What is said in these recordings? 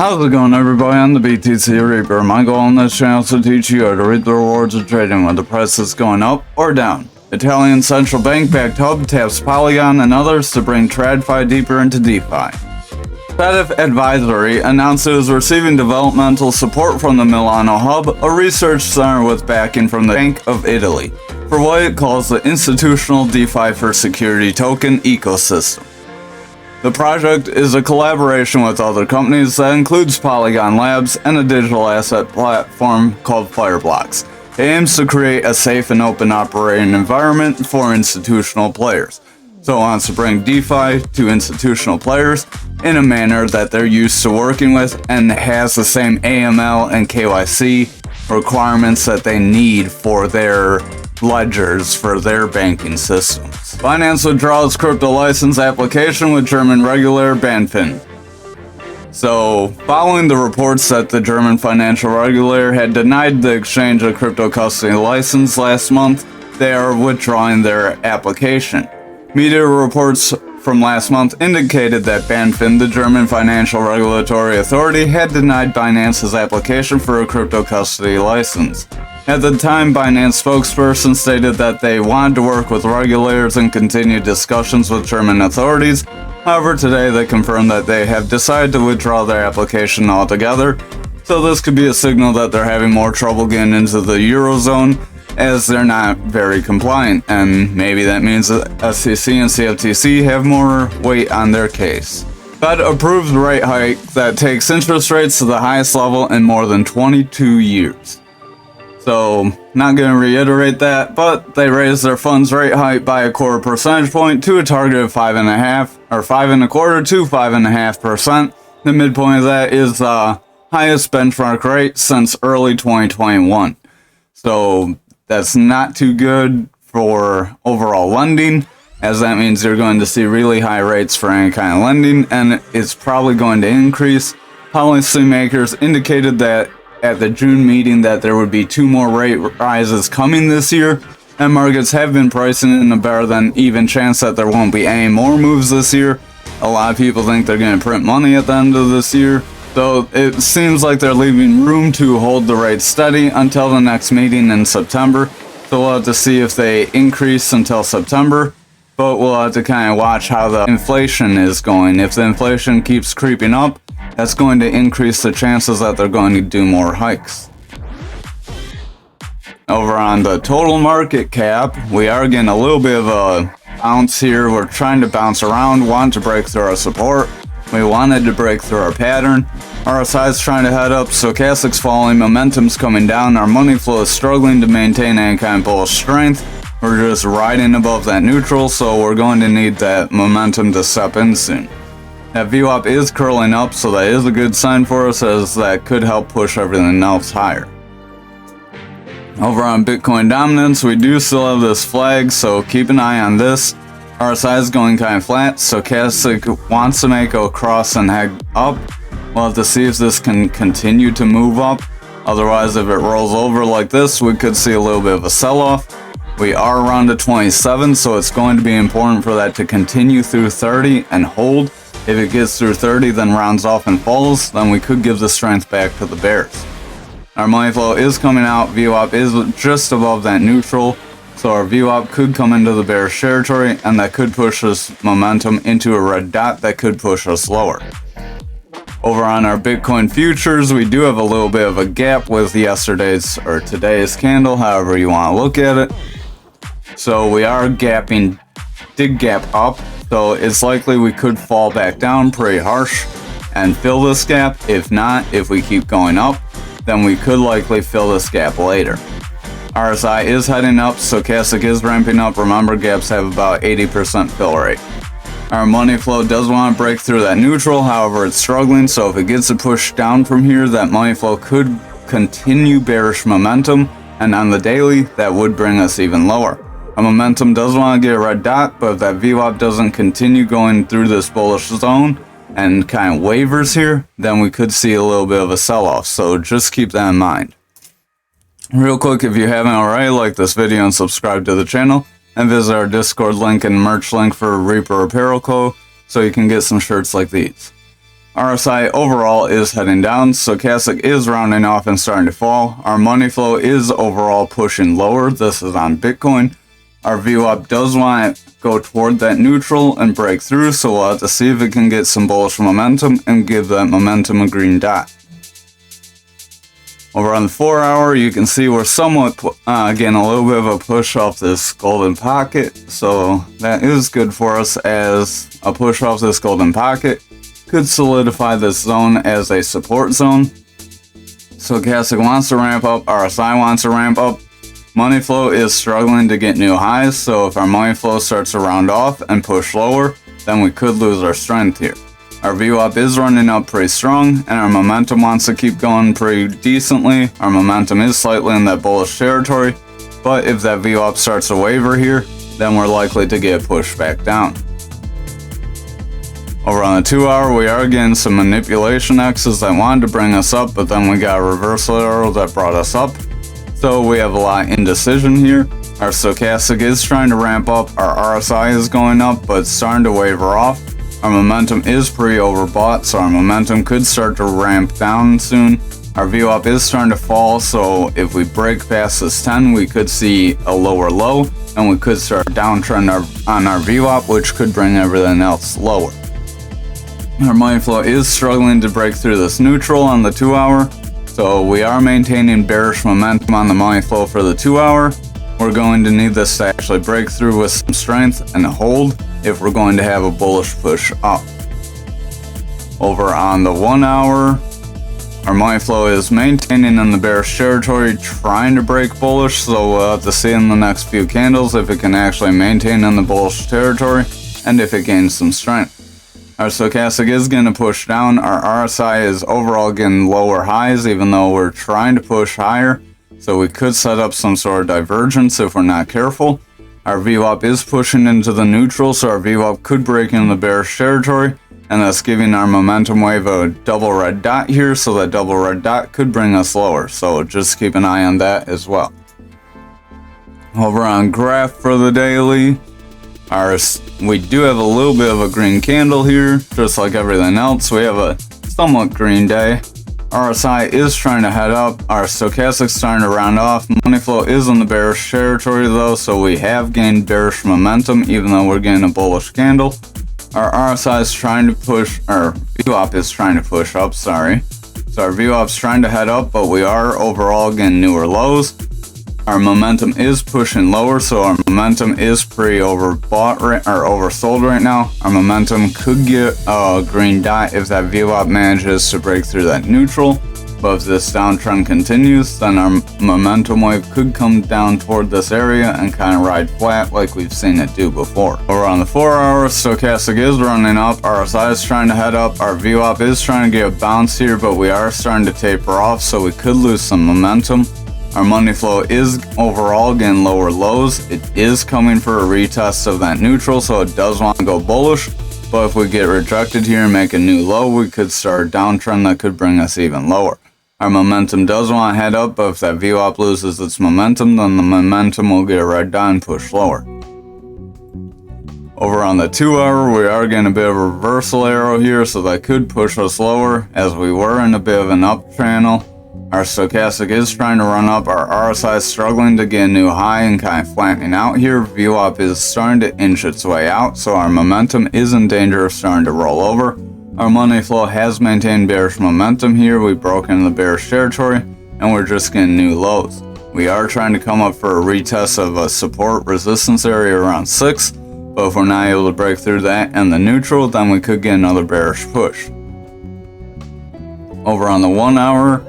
How's it going, everybody? I'm the BTC Reaper. My goal on this channel is to teach you how to reap the rewards of trading when the price is going up or down. Italian central bank-backed hub taps Polygon and others to bring TradFi deeper into DeFi. Fed Advisory announced it was receiving developmental support from the Milano Hub, a research center with backing from the Bank of Italy, for what it calls the Institutional DeFi for Security Token ecosystem. The project is a collaboration with other companies that includes Polygon Labs and a digital asset platform called Fireblocks. It aims to create a safe and open operating environment for institutional players. So it wants to bring DeFi to institutional players in a manner that they're used to working with and has the same AML and KYC requirements that they need for their ledgers for their banking systems. Binance withdraws crypto license application with German regulator BaFin. So, following the reports that the German financial regulator had denied the exchange of crypto custody license last month, they are withdrawing their application. Media reports from last month indicated that BaFin, the German financial regulatory authority, had denied Binance's application for a crypto custody license. At the time, Binance spokesperson stated that they wanted to work with regulators and continue discussions with German authorities. However, today they confirmed that they have decided to withdraw their application altogether. So this could be a signal that they're having more trouble getting into the Eurozone, as they're not very compliant, and maybe that means that SEC and CFTC have more weight on their case. Fed approved rate hike that takes interest rates to the highest level in more than 22 years. So, not going to reiterate that, but they raised their funds rate hike by a quarter percentage point to a target of 5.5 or 5.25 to 5.5%. The midpoint of that is the highest benchmark rate since early 2021. So, that's not too good for overall lending, as that means you're going to see really high rates for any kind of lending, and it's probably going to increase. Policymakers indicated that at the June meeting that there would be 2 more rate rises coming this year, and markets have been pricing in a better than even chance that there won't be any more moves this year. A lot of people think they're going to print money at the end of this year, so it seems like they're leaving room to hold the rate steady until the next meeting in September. So we'll have to see if they increase until September, but we'll have to kind of watch how the inflation is going. If the inflation keeps creeping up, that's going to increase the chances that they're going to do more hikes. Over on the total market cap, we are getting a little bit of a bounce here. We're trying to bounce around, want to break through our support. We wanted to break through our pattern. RSI is trying to head up, stochastic's falling, momentum's coming down, our money flow is struggling to maintain any kind of bullish strength. We're just riding above that neutral, so we're going to need that momentum to step in soon. That VWAP is curling up, so that is a good sign for us, as that could help push everything else higher. Over on Bitcoin dominance, we do still have this flag, so keep an eye on this. RSI is going kind of flat, stochastic wants to make a cross and head up. We'll have to see if this can continue to move up. Otherwise, if it rolls over like this, we could see a little bit of a sell-off. We are around to 27, so it's going to be important for that to continue through 30 and hold. If it gets through 30, then rounds off and falls, then we could give the strength back to the bears. Our money flow is coming out, VWAP is just above that neutral, so our VWAP could come into the bearish territory, and that could push us momentum into a red dot that could push us lower. Over on our Bitcoin futures, we do have a little bit of a gap with yesterday's or today's candle, however you want to look at it. So we are gapping, did gap up, so it's likely we could fall back down pretty harsh and fill this gap. If not, if we keep going up, then we could likely fill this gap later. RSI is heading up, stochastic is ramping up. Remember, gaps have about 80% fill rate. Our money flow does want to break through that neutral, however it's struggling, so if it gets a push down from here, that money flow could continue bearish momentum, and on the daily, that would bring us even lower. Our momentum does want to get a red dot, but if that VWAP doesn't continue going through this bullish zone and kind of wavers here, then we could see a little bit of a sell-off, so just keep that in mind. Real quick, if you haven't already, like this video and subscribe to the channel, and visit our Discord link and merch link for Reaper Apparel Co. so you can get some shirts like these. RSI overall is heading down, stochastic is rounding off and starting to fall. Our money flow is overall pushing lower. This is on Bitcoin. Our VWAP does want to go toward that neutral and break through, so we'll have to see if it can get some bullish momentum and give that momentum a green dot. Over on the 4 hour, you can see we're somewhat getting a little bit of a push off this golden pocket, so that is good for us, as a push off this golden pocket could solidify this zone as a support zone. Stochastic wants to ramp up, RSI wants to ramp up. Money flow is struggling to get new highs, so if our money flow starts to round off and push lower, then we could lose our strength here. Our VWAP is running up pretty strong, and our momentum wants to keep going pretty decently. Our momentum is slightly in that bullish territory, but if that VWAP starts to waver here, then we're likely to get pushed back down. Over on the 2 hour, we are getting some manipulation X's that wanted to bring us up, but then we got a reversal arrow that brought us up. So we have a lot of indecision here. Our stochastic is trying to ramp up, our RSI is going up, but it's starting to waver off. Our momentum is pretty overbought, so our momentum could start to ramp down soon. Our VWAP is starting to fall, so if we break past this 10, we could see a lower low, and we could start a downtrend on our VWAP, which could bring everything else lower. Our money flow is struggling to break through this neutral on the 2 hour, so we are maintaining bearish momentum on the money flow for the 2 hour. We're going to need this to actually break through with some strength and hold if we're going to have a bullish push up. Over on the 1 hour, our money flow is maintaining in the bearish territory, trying to break bullish, so we'll have to see in the next few candles if it can actually maintain in the bullish territory and if it gains some strength. Our stochastic is going to push down. Our RSI is overall getting lower highs, even though we're trying to push higher. So we could set up some sort of divergence if we're not careful. Our VWAP is pushing into the neutral, so our VWAP could break into the bearish territory, and that's giving our momentum wave a double red dot here, so that double red dot could bring us lower. So just keep an eye on that as well. Over on graph for the daily, we do have a little bit of a green candle here, just like everything else. We have a somewhat green day. RSI is trying to head up. Our stochastic's starting to round off. Money flow is in the bearish territory though, so we have gained bearish momentum even though we're getting a bullish candle. Our RSI is trying to push, or VWAP is trying to push up, sorry. So our VWAP's trying to head up, but we are overall getting newer lows. Our momentum is pushing lower, so our momentum is pretty overbought or oversold right now. Our momentum could get a green dot if that VWAP manages to break through that neutral. But if this downtrend continues, then our momentum wave could come down toward this area and kind of ride flat like we've seen it do before. Over on the 4 hour, stochastic is running up, RSI is trying to head up, our VWAP is trying to get a bounce here, but we are starting to taper off, so we could lose some momentum. Our money flow is overall getting lower lows. It is coming for a retest of that neutral, so it does want to go bullish. But if we get rejected here and make a new low, we could start a downtrend that could bring us even lower. Our momentum does want to head up, but if that VWAP loses its momentum, then the momentum will get a red dot and push lower. Over on the 2 hour, we are getting a bit of a reversal arrow here, so that could push us lower as we were in a bit of an up channel. Our stochastic is trying to run up, our RSI is struggling to get a new high and kind of flattening out here. VWAP is starting to inch its way out, so our momentum is in danger of starting to roll over. Our money flow has maintained bearish momentum here. We broke into the bearish territory, and we're just getting new lows. We are trying to come up for a retest of a support resistance area around 6, but if we're not able to break through that and the neutral, then we could get another bearish push. Over on the 1 hour,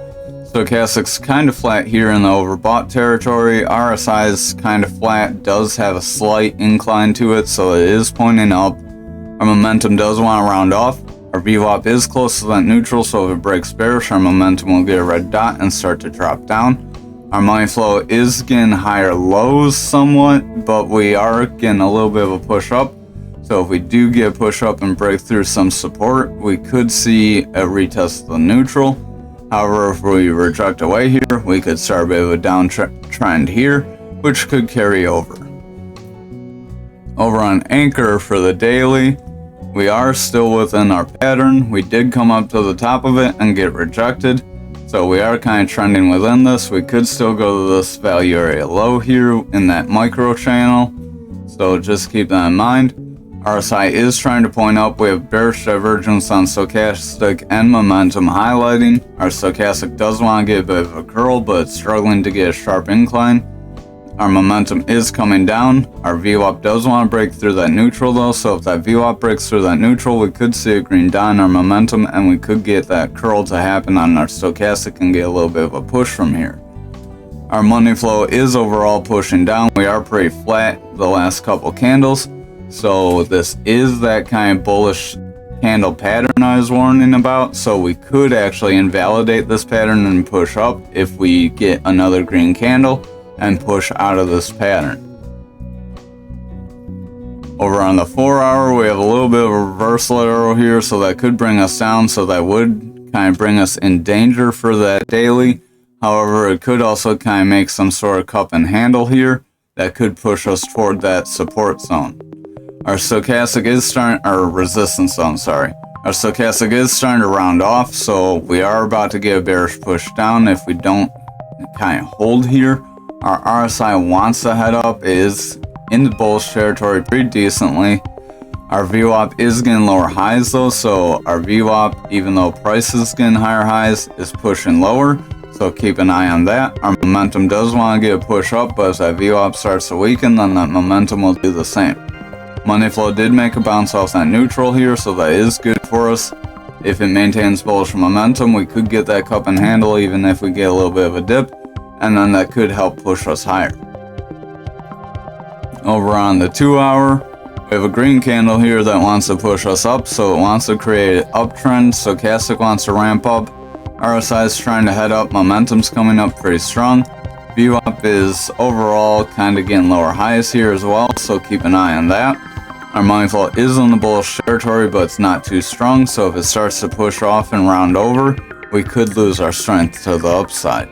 stochastic's kind of flat here in the overbought territory. RSI is kind of flat, does have a slight incline to it, so it is pointing up. Our momentum does want to round off. Our VWAP is close to that neutral, so if it breaks bearish, our momentum will get a red dot and start to drop down. Our money flow is getting higher lows somewhat, but we are getting a little bit of a push up. So if we do get a push up and break through some support, we could see a retest of the neutral. However, if we reject away here, we could start a bit of a downtrend here, which could carry over. Over on Anchor for the daily, We are still within our pattern. We did come up to the top of it and get rejected. So we are kind of trending within this. We could still go to this value area low here in that micro channel. So just keep that in mind. RSI is trying to point up. We have bearish divergence on stochastic and momentum highlighting. Our stochastic does want to get a bit of a curl, but it's struggling to get a sharp incline. Our momentum is coming down. Our VWAP does want to break through that neutral though, so if that VWAP breaks through that neutral, we could see a green dot in our momentum and we could get that curl to happen on our stochastic and get a little bit of a push from here. Our money flow is overall pushing down. We are pretty flat the last couple candles, so this is that kind of bullish candle pattern I was warning about, so we could actually invalidate this pattern and push up if we get another green candle and push out of this pattern. Over on the 4-hour, we have a little bit of a reversal arrow here, so that could bring us down, so that would kind of bring us in danger for that daily. However, it could also kind of make some sort of cup and handle here that could push us toward that support zone. Our stochastic is starting, or resistance zone, sorry. Our stochastic is starting to round off, so we are about to get a bearish push down if we don't kind of hold here. Our RSI wants to head up. It is in the bullish territory pretty decently. Our VWAP is getting lower highs though, so our VWAP, even though price is getting higher highs, is pushing lower. So keep an eye on that. Our momentum does want to get a push up, but as that VWAP starts to weaken, then that momentum will do the same. Money flow did make a bounce off that neutral here, so that is good for us. If it maintains bullish momentum, we could get that cup and handle even if we get a little bit of a dip, and then that could help push us higher. Over on the 2-hour, we have a green candle here that wants to push us up, so it wants to create an uptrend. Stochastic wants to ramp up. RSI is trying to head up. Momentum's coming up pretty strong. VWAP is overall kind of getting lower highs here as well, so keep an eye on that. Our money flow is in the bullish territory, but it's not too strong, so if it starts to push off and round over, we could lose our strength to the upside.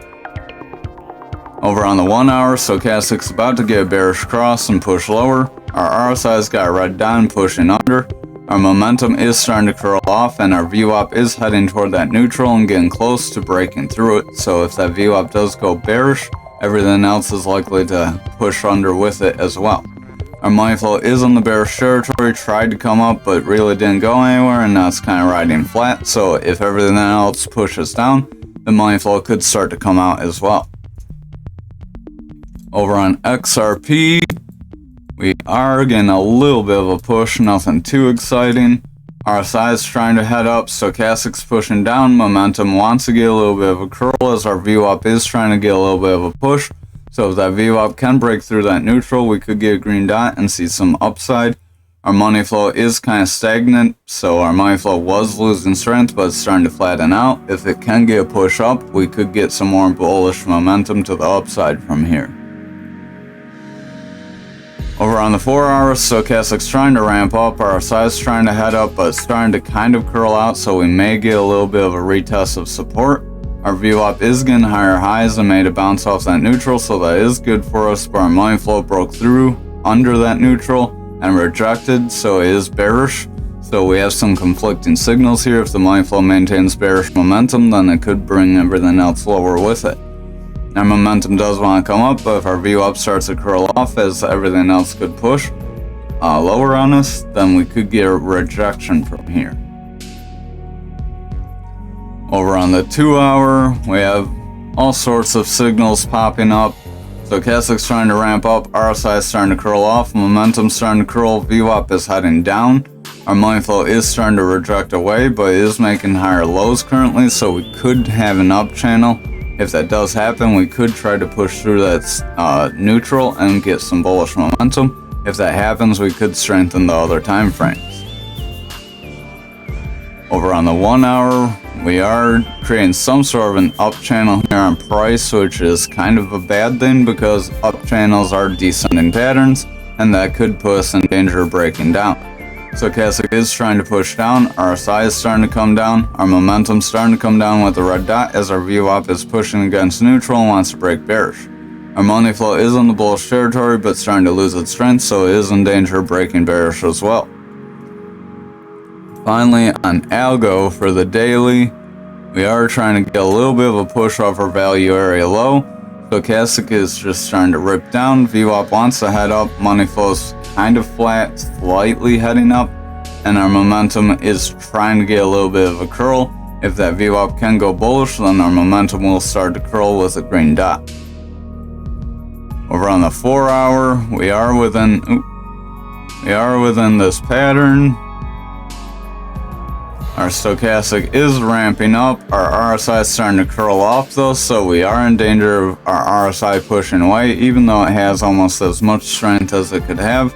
Over on the 1-hour, stochastic's about to get a bearish cross and push lower. Our RSI's got a red dot pushing under. Our momentum is starting to curl off, and our VWAP is heading toward that neutral and getting close to breaking through it. So if that VWAP does go bearish, everything else is likely to push under with it as well. Our money flow is on the bearish territory, tried to come up but really didn't go anywhere, and now it's kind of riding flat. So if everything else pushes down, the money flow could start to come out as well. Over on XRP, we are getting a little bit of a push, nothing too exciting. RSI is trying to head up, stochastic's pushing down, momentum wants to get a little bit of a curl as our VWAP is trying to get a little bit of a push. So if that VWAP can break through that neutral, we could get a green dot and see some upside. Our money flow is kind of stagnant, so our money flow was losing strength, but it's starting to flatten out. If it can get a push up, we could get some more bullish momentum to the upside from here. Over on the 4-hour, stochastic's trying to ramp up, RSI is trying to head up, but it's starting to kind of curl out, so we may get a little bit of a retest of support. Our VWAP is getting higher highs and made a bounce off that neutral, so that is good for us, but our money flow broke through under that neutral and rejected, so it is bearish. So we have some conflicting signals here. If the money flow maintains bearish momentum, then it could bring everything else lower with it. Our momentum does want to come up, but if our VWAP starts to curl off as everything else could push lower on us, then we could get a rejection from here. Over on the 2-hour, we have all sorts of signals popping up. Stochastic's trying to ramp up, RSI is starting to curl off, momentum's starting to curl, VWAP is heading down. Our money flow is starting to reject away, but it is making higher lows currently, so we could have an up channel. If that does happen, we could try to push through that neutral and get some bullish momentum. If that happens, we could strengthen the other time frames. Over on the 1-hour, we are creating some sort of an up channel here on price, which is kind of a bad thing because up channels are descending patterns, and that could put us in danger of breaking down. Stochastic is trying to push down, RSI is starting to come down, our momentum's starting to come down with the red dot as our VWAP is pushing against neutral and wants to break bearish. Our money flow is in the bullish territory but starting to lose its strength, so it is in danger of breaking bearish as well. Finally, on algo for the daily, we are trying to get a little bit of a push off our value area low. Stochastic is just starting to rip down. VWAP wants to head up. Money flow's kind of flat, slightly heading up. And our momentum is trying to get a little bit of a curl. If that VWAP can go bullish, then our momentum will start to curl with a green dot. Over on the 4 hour, we are within this pattern. Our stochastic is ramping up. Our RSI is starting to curl off though, so we are in danger of our RSI pushing away, even though it has almost as much strength as it could have.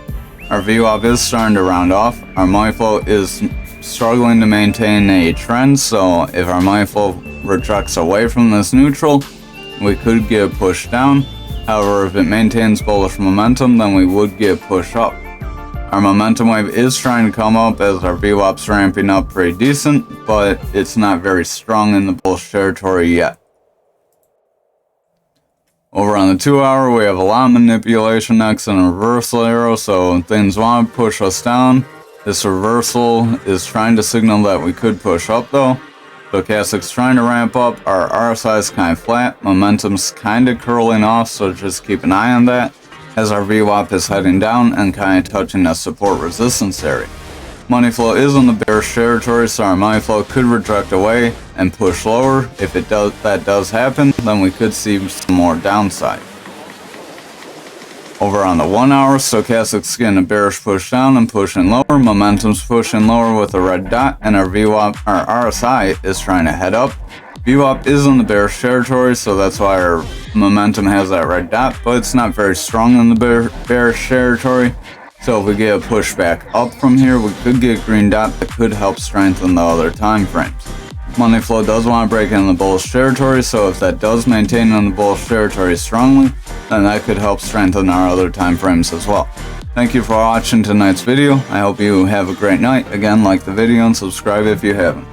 Our VWAP is starting to round off. Our money flow is struggling to maintain a trend, so if our money flow rejects away from this neutral, we could get a push down. However, if it maintains bullish momentum, then we would get a push up. Our momentum wave is trying to come up as our VWAP's ramping up pretty decent, but it's not very strong in the bullish territory yet. Over on the 2 hour, we have a lot of manipulation next and a reversal arrow, so things want to push us down. This reversal is trying to signal that we could push up though. Stochastic's trying to ramp up. Our RSI is kind of flat. Momentum's kind of curling off, so just keep an eye on that, as our VWAP is heading down and kind of touching the support resistance area. Money flow is in the bearish territory, so our money flow could reject away and push lower. If that does happen, then we could see some more downside. Over on the 1 hour, stochastic's getting a bearish push down and pushing lower. Momentum's pushing lower with a red dot, and our RSI is trying to head up. VWAP is in the bearish territory, so that's why our momentum has that red dot, but it's not very strong in the bearish territory. So if we get a push back up from here, we could get a green dot that could help strengthen the other time frames. Money flow does want to break in the bullish territory, so if that does maintain in the bullish territory strongly, then that could help strengthen our other time frames as well. Thank you for watching tonight's video. I hope you have a great night. Again, like the video and subscribe if you haven't.